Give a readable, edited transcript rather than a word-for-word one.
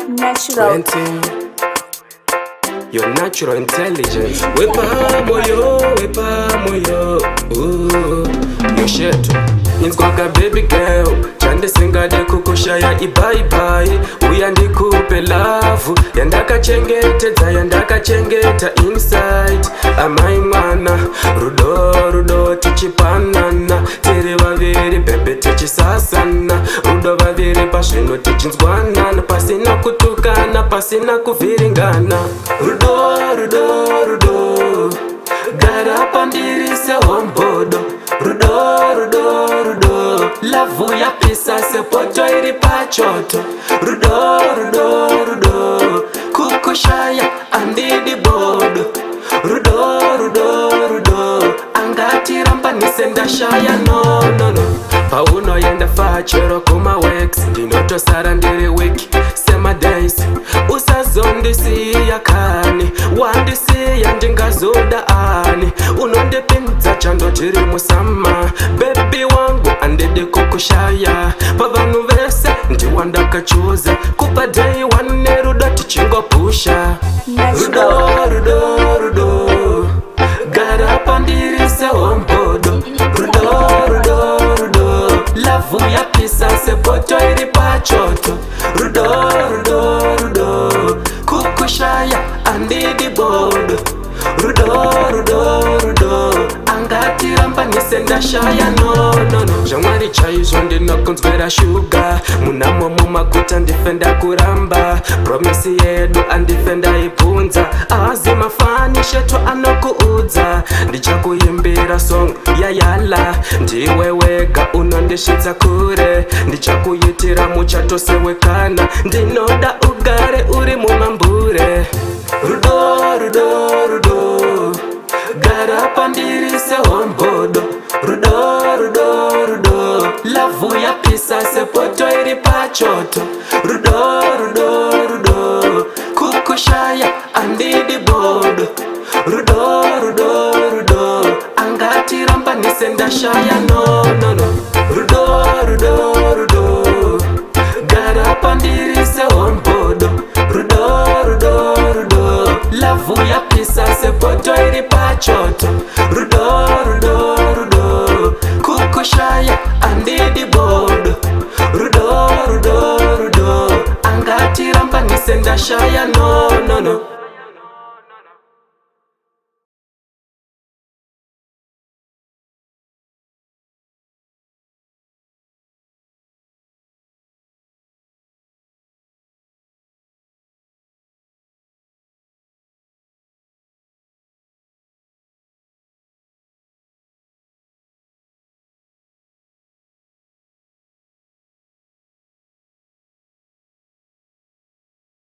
natural. 20. Your natural intelligence. Wepa moyo. Ooh, your shit. Inzwaka baby girl. Chande singa de kukushaya ibai. Uya ndikupe love. Yandaka chengeta inside. Amai mwana. Rudo tichipanana. Tiri vaviri bebe tichisasana. Rudo vaviri pashino tichinzwanana. Pasina kutukana, pasina kuviringana. Rudo Garapa ndirise wambodo. Rudo Lavu ya pisa sepoto iri pachoto. Rudo Kukushaya andidi bodo. Rudo Angati rampa nisenda shaya no Pauno yenda fachero kuma wex. Dinoto sara ndiri wiki sema days. Usazondi siya kani wandisi ya njinga zoda ani. Unonde pinza chando jiri musama. Baby wangu andidi kukushaya. Pavanu vese ndi wanda kachuza. Kupa day one rudo tichingo pusha. Rudo Garapa ndirise wambodo. Rudo Lavu ya pisa sepoto iri pachoto. Rudo Kukushaya andidi bodo. Rudo Angati rampa nisenda shaya no Jamwari chaizo ndinokonzwera shuga. Munamo mumakuta ndifenda kuramba. Promisi yedu andifenda ipunza. Azima fani shetu anokuudza. Ndichakuyimbira song ya yala. Ndiwe wega unondishitsa kure. Ndichakuyitira muchatosewekana. Ndinoda ugare uri mumambure. Rudo Garapa ndirise wambodo. Rudo Lavu ya pisa sepoto iri pachoto. Rudo Kukushaya andidi bodo. Rudo Angati rampa nisenda shaya no Rudo Garapa ndirise wambodo. Rudo Lavu ya pisa sepoto iri pachoto. Rudo Kukushaya andidi bodo. Rudo Angati rampa nisenda shaya no